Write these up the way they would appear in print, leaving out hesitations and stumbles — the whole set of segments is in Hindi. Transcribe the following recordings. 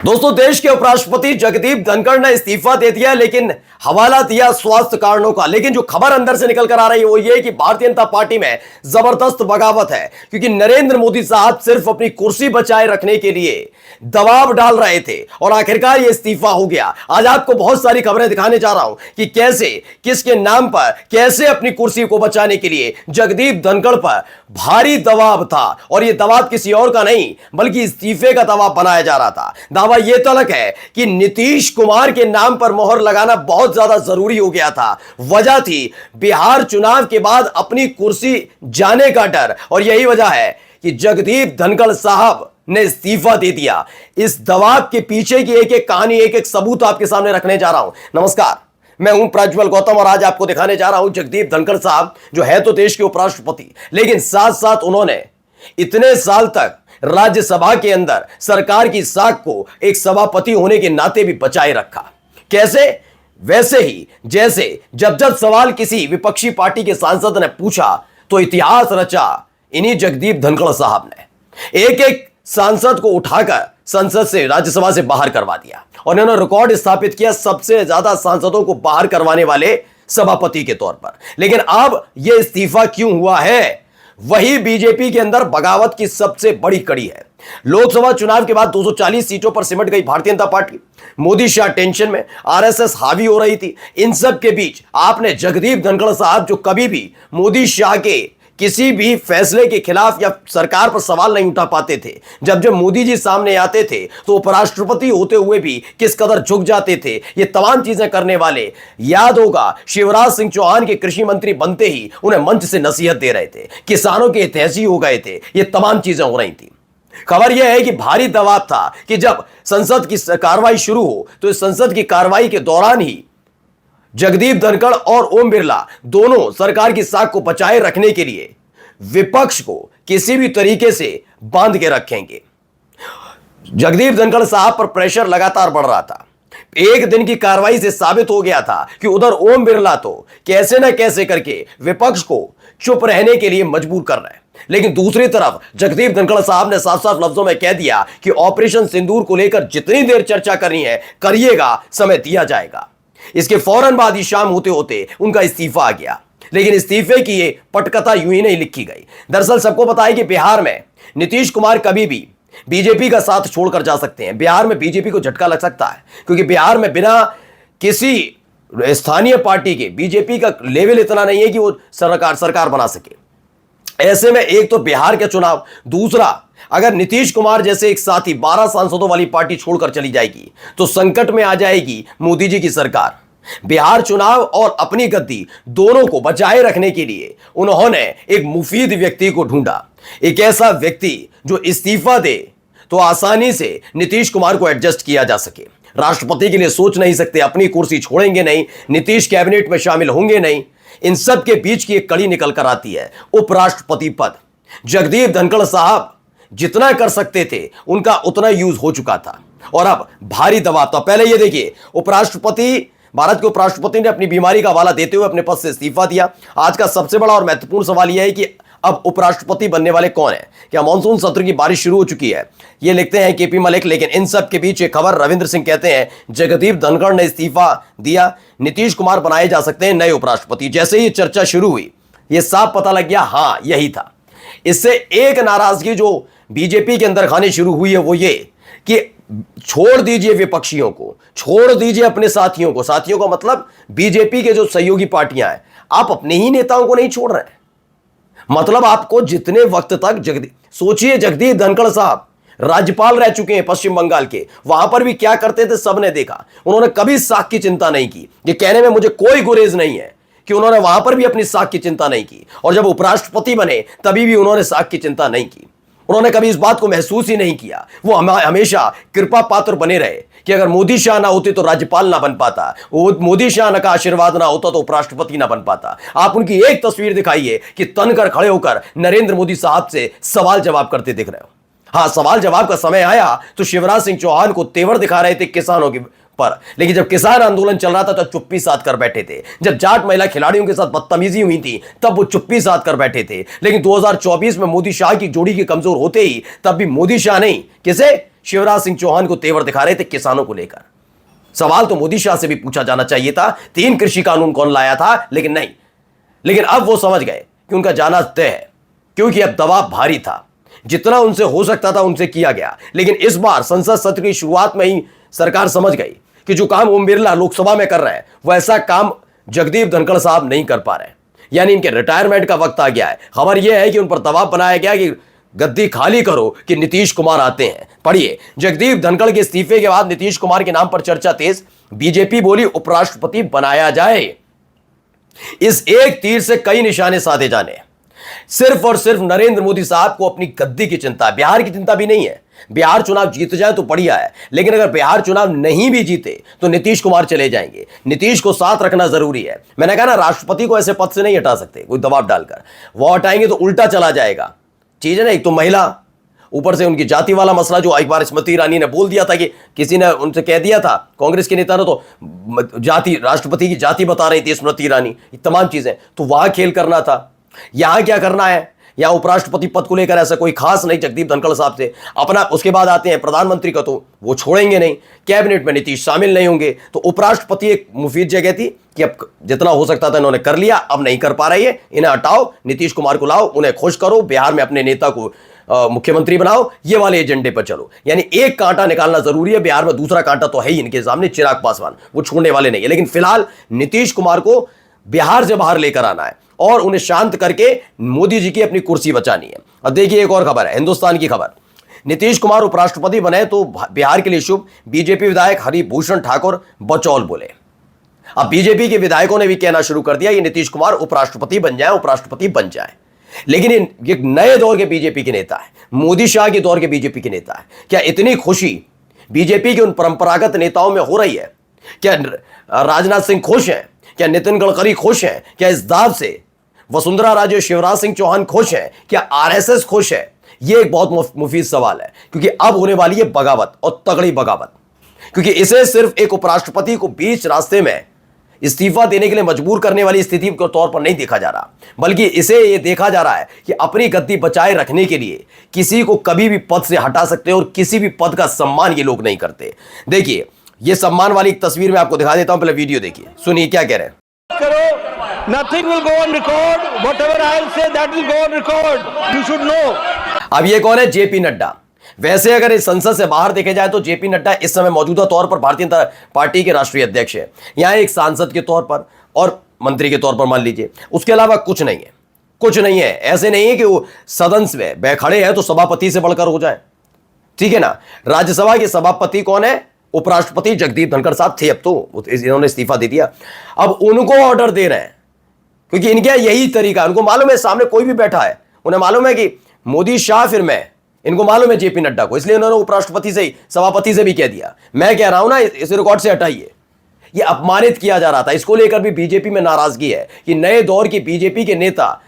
दोस्तों, देश के उपराष्ट्रपति जगदीप धनखड़ ने इस्तीफा दे दिया, लेकिन हवाला दिया स्वास्थ्य कारणों का। लेकिन जो खबर अंदर से निकल कर आ रही है वो ये कि भारतीय जनता पार्टी में जबरदस्त बगावत है, क्योंकि नरेंद्र मोदी साहब सिर्फ अपनी कुर्सी बचाए रखने के लिए दबाव डाल रहे थे और आखिरकार ये इस्तीफा हो गया। आज आपको बहुत सारी खबरें दिखाने जा रहा हूं कि कैसे, किसके नाम पर, कैसे अपनी कुर्सी को बचाने के लिए जगदीप धनखड़ पर भारी दबाव था। और यह दबाव किसी और का नहीं बल्कि इस्तीफे का दबाव बनाया जा रहा था। दावा यह तलक है कि नीतीश कुमार के नाम पर मोहर लगाना बहुत ज्यादा जरूरी हो गया था। वजह थी बिहार चुनाव के बाद अपनी कुर्सी जाने का डर, और यही वजह है कि जगदीप धनखड़ साहब ने इस्तीफा दे दिया। इस दबाव के पीछे की एक एक कहानी, एक एक सबूत आपके सामने रखने जा रहा हूं। नमस्कार, मैं हूं प्रज्वल गौतम और आज आपको दिखाने जा रहा हूं जगदीप धनखड़ साहब, जो है तो देश के उपराष्ट्रपति, लेकिन साथ साथ उन्होंने इतने साल तक राज्यसभा के अंदर सरकार की साख को एक सभापति होने के नाते भी बचाए रखा। कैसे? वैसे ही जैसे जब जब सवाल किसी विपक्षी पार्टी के सांसद ने पूछा तो इतिहास रचा इन्हीं जगदीप धनखड़ साहब ने। एक एक सांसद को उठाकर संसद से, राज्यसभा से बाहर करवा दिया और इन्होंने रिकॉर्ड स्थापित किया सबसे ज्यादा सांसदों को बाहर करवाने वाले सभापति के तौर पर। लेकिन अब यह इस्तीफा क्यों हुआ है? वही बीजेपी के अंदर बगावत की सबसे बड़ी कड़ी है। लोकसभा चुनाव के बाद 240 सीटों पर सिमट गई भारतीय जनता पार्टी। मोदी शाह टेंशन में, आरएसएस हावी हो रही थी। इन सब के बीच आपने जगदीप धनखड़ साहब, जो कभी भी मोदी शाह के किसी भी फैसले के खिलाफ या सरकार पर सवाल नहीं उठा पाते थे, जब जब मोदी जी सामने आते थे तो उपराष्ट्रपति होते हुए भी किस कदर झुक जाते थे, ये तमाम चीजें करने वाले, याद होगा शिवराज सिंह चौहान के कृषि मंत्री बनते ही उन्हें मंच से नसीहत दे रहे थे, किसानों के हितैषी हो गए थे, ये तमाम चीजें हो रही थी। खबर यह है कि भारी दबाव था कि जब संसद की कार्रवाई शुरू हो तो इस संसद की कार्रवाई के दौरान ही जगदीप धनखड़ और ओम बिरला दोनों सरकार की साख को बचाए रखने के लिए विपक्ष को किसी भी तरीके से बांध के रखेंगे। जगदीप धनखड़ साहब पर प्रेशर लगातार बढ़ रहा था। एक दिन की कार्रवाई से साबित हो गया था कि उधर ओम बिरला तो कैसे न कैसे करके विपक्ष को चुप रहने के लिए मजबूर कर रहे हैं, लेकिन दूसरी तरफ जगदीप धनखड़ साहब ने साफ साफ लफ्जों में कह दिया कि ऑपरेशन सिंदूर को लेकर जितनी देर चर्चा करनी है करिएगा, समय दिया जाएगा। इसके फौरन बाद ही शाम होते होते उनका इस्तीफा आ गया। लेकिन इस्तीफे की ये पटकथा यूं ही नहीं लिखी गई। दरअसल सबको पता है कि बिहार में नीतीश कुमार कभी भी बीजेपी का साथ छोड़कर जा सकते हैं। बिहार में बीजेपी को झटका लग सकता है, क्योंकि बिहार में बिना किसी स्थानीय पार्टी के बीजेपी का लेवल इतना नहीं है कि वो सरकार बना सके। ऐसे में एक तो बिहार के चुनाव, दूसरा अगर नीतीश कुमार जैसे एक साथी 12 सांसदों वाली पार्टी छोड़कर चली जाएगी तो संकट में आ जाएगी मोदी जी की सरकार। बिहार चुनाव और अपनी गद्दी दोनों को बचाए रखने के लिए उन्होंने एक मुफीद व्यक्ति को ढूंढा, एक ऐसा व्यक्ति जो इस्तीफा दे तो आसानी से नीतीश कुमार को एडजस्ट किया जा सके। राष्ट्रपति के लिए सोच नहीं सकते, अपनी कुर्सी छोड़ेंगे नहीं, नीतीश कैबिनेट में शामिल होंगे नहीं। इन सब के बीच की एक कड़ी निकल कर आती है उपराष्ट्रपति पद। जगदीप धनखड़ साहब जितना कर सकते थे उनका उतना यूज हो चुका था और अब भारी दबाव था। पहले ये देखिए, भारत के उपराष्ट्रपति ने अपनी बीमारी का हवाला देते हुए अपने पद से इस्तीफा दिया। आज का सबसे बड़ा और महत्वपूर्ण सवाल यह है कि अब उपराष्ट्रपति बनने वाले कौन है? क्या मानसून सत्र की बारिश शुरू हो चुकी है? ये लिखते हैं केपी मलिक। लेकिन इन सब के बीच एक खबर रविंद्र सिंह कहते हैं जगदीप धनखड़ ने इस्तीफा दिया, नीतीश कुमार बनाए जा सकते हैं नए उपराष्ट्रपति। जैसे ही चर्चा शुरू हुई ये साफ पता लग गया, हाँ यही था। इससे एक नाराजगी जो बीजेपी के अंदर खाने शुरू हुई है वो ये कि छोड़ दीजिए विपक्षियों को, छोड़ दीजिए अपने साथियों को। साथियों का मतलब बीजेपी के जो सहयोगी पार्टियां हैं, आप अपने ही नेताओं को नहीं छोड़ रहे हैं। मतलब आपको जितने वक्त तक सोचिए, जगदीप धनखड़ साहब राज्यपाल रह चुके हैं पश्चिम बंगाल के, वहां पर भी क्या करते थे सबने देखा। उन्होंने कभी साख की चिंता नहीं की। ये कहने में मुझे कोई गुरेज नहीं है कि उन्होंने वहां पर भी अपनी साख की चिंता नहीं की, और जब उपराष्ट्रपति बने तभी भी उन्होंने साख की चिंता नहीं की। उन्होंने कभी इस बात को महसूस ही नहीं किया। वो हमेशा कृपा पात्र बने रहे कि अगर मोदी शाह ना होते तो राज्यपाल ना बन पाता, वो मोदी शाह का आशीर्वाद ना होता तो उपराष्ट्रपति ना बन पाता। आप उनकी एक तस्वीर दिखाइए कि तनकर खड़े होकर नरेंद्र मोदी साहब से सवाल जवाब करते दिख रहे हो। हाँ, सवाल जवाब का समय आया तो शिवराज सिंह चौहान को तेवर दिखा रहे थे किसानों की पर, लेकिन जब किसान आंदोलन चल रहा था तो चुप्पी साध कर बैठे थे। जब जाट महिला खिलाड़ियों के साथ बदतमीजी हुई थी तब वो चुप्पी साध कर बैठे थे। लेकिन 2024 में मोदी शाह की जोड़ी के कमजोर होते ही तब भी मोदी शाह नहीं, किसे, शिवराज सिंह चौहान को तेवर दिखा रहे थे किसानों को लेकर। सवाल तो मोदी शाह से भी पूछा जाना चाहिए था, 3 कृषि कानून कौन लाया था, लेकिन नहीं। लेकिन अब वो समझ गए कि उनका जाना तय है, क्योंकि अब दबाव भारी था। जितना उनसे हो सकता था उनसे किया गया। लेकिन इस बार संसद सत्र की शुरुआत में ही सरकार समझ गई कि जो काम ओम बिरला लोकसभा में कर रहे हैं वैसा काम जगदीप धनखड़ साहब नहीं कर पा रहे, यानी इनके रिटायरमेंट का वक्त आ गया है। खबर यह है कि उन पर दबाव बनाया गया कि गद्दी खाली करो कि नीतीश कुमार आते हैं। पढ़िए, जगदीप धनखड़ के इस्तीफे के बाद नीतीश कुमार के नाम पर चर्चा तेज। बीजेपी बोली उपराष्ट्रपति बनाया जाए। इस एक तीर से कई निशाने साधे जाने। सिर्फ और सिर्फ नरेंद्र मोदी साहब को अपनी गद्दी की चिंता, बिहार की चिंता भी नहीं है। बिहार चुनाव जीत जाए तो बढ़िया है, लेकिन अगर बिहार चुनाव नहीं भी जीते तो नीतीश कुमार चले जाएंगे। नीतीश को साथ रखना जरूरी है। मैंने कहा ना, राष्ट्रपति को ऐसे पद से नहीं हटा सकते कोई दबाव डालकर। वो हटाएंगे तो उल्टा चला जाएगा। चीज है ना, एक तो महिला, ऊपर से उनकी जाति वाला मसला, जो एक बार स्मृति ईरानी ने बोल दिया था कि किसी ने उनसे कह दिया था, कांग्रेस के नेता ने, तो जाति, राष्ट्रपति की जाति बता रही थी स्मृति ईरानी, ये तमाम चीजें। तो वहां खेल करना था। यहां क्या करना है, यहां उपराष्ट्रपति पद को लेकर ऐसा कोई खास नहीं जगदीप धनखड़ साहब से अपना। उसके बाद आते हैं प्रधानमंत्री का, तो वो छोड़ेंगे नहीं। कैबिनेट में नीतीश शामिल नहीं होंगे, तो उपराष्ट्रपति एक मुफीद जगह थी कि अब जितना हो सकता था इन्होंने कर लिया, अब नहीं कर पा रही है, इन्हें हटाओ, नीतीश कुमार को लाओ, उन्हें खुश करो, बिहार में अपने नेता को मुख्यमंत्री बनाओ, ये वाले एजेंडे पर चलो। यानी एक कांटा निकालना जरूरी है। बिहार में दूसरा कांटा तो है ही इनके सामने, चिराग पासवान, वो छोड़ने वाले नहीं है। लेकिन फिलहाल नीतीश कुमार को बिहार से बाहर लेकर आना है और उन्हें शांत करके मोदी जी की अपनी कुर्सी बचानी है। अब देखिए, एक और खबर है, हिंदुस्तान की खबर। नीतीश कुमार उपराष्ट्रपति बने तो बिहार के लिए शुभ, बीजेपी विधायक हरिभूषण ठाकुर बचौल बोले। अब बीजेपी के विधायकों ने भी कहना शुरू कर दिया ये नीतीश कुमार उपराष्ट्रपति बन जाए, उपराष्ट्रपति बन जाए। लेकिन ये नए दौर के बीजेपी के नेता है, मोदी शाह के दौर के बीजेपी के नेता है। क्या इतनी खुशी बीजेपी के उन परंपरागत नेताओं में हो रही है? क्या राजनाथ सिंह खुश हैं? क्या नितिन गडकरी खुश हैं? क्या इस दाव से वसुंधरा राजे, शिवराज सिंह चौहान खुश हैं? क्या आरएसएस खुश है? यह एक बहुत मुफीद सवाल है, क्योंकि अब होने वाली है बगावत, और तगड़ी बगावत। क्योंकि इसे सिर्फ एक उपराष्ट्रपति को बीच रास्ते में इस्तीफा देने के लिए मजबूर करने वाली स्थिति के तौर पर नहीं देखा जा रहा, बल्कि इसे यह देखा जा रहा है कि अपनी गद्दी बचाए रखने के लिए किसी को कभी भी पद से हटा सकते हैं, और किसी भी पद का सम्मान ये लोग नहीं करते। देखिए, ये सम्मान वाली एक तस्वीर मैं आपको दिखा देता हूं, पहले वीडियो देखिए, सुनिए क्या कह रहे हैं। Nothing will go on record. Whatever I'll say, that will go on record. You should know. अब ये कौन है? जेपी नड्डा। वैसे अगर इस संसद से बाहर देखे जाए तो जेपी नड्डा इस समय मौजूदा तौर पर भारतीय जनता पार्टी के राष्ट्रीय अध्यक्ष है। यहां एक सांसद के तौर पर और मंत्री के तौर पर मान लीजिए, उसके अलावा कुछ नहीं है, कुछ नहीं है। ऐसे नहीं है कि वो सदन में बैठे हैं तो सभापति से बढ़कर हो जाए, ठीक है ना। राज्यसभा के सभापति कौन है? उपराष्ट्रपति जगदीप धनखड़ साहब थे, अब तो इन्होंने इस्तीफा दे दिया। अब उनको ऑर्डर दे रहे हैं, क्योंकि इनके यही तरीका, उनको मालूम है सामने कोई भी बैठा है, उन्हें मालूम है कि मोदी शाह फिर मैं, इनको मालूम है जेपी नड्डा को, इसलिए उन्होंने उपराष्ट्रपति से, सभापति से भी कह दिया, मैं कह रहा हूं ना, इस रिकॉर्ड से हटाइए। ये अपमानित किया जा रहा था। इसको लेकर भी बीजेपी में नाराजगी है कि नए दौर की बीजेपी के नेता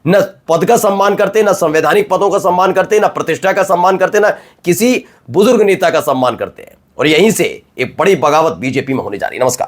न पद का सम्मान करते, न संवैधानिक पदों का सम्मान करते, न प्रतिष्ठा का सम्मान करते, न किसी बुजुर्ग नेता का सम्मान करते हैं। और यहीं से एक बड़ी बगावत बीजेपी में होने जा रही है। नमस्कार।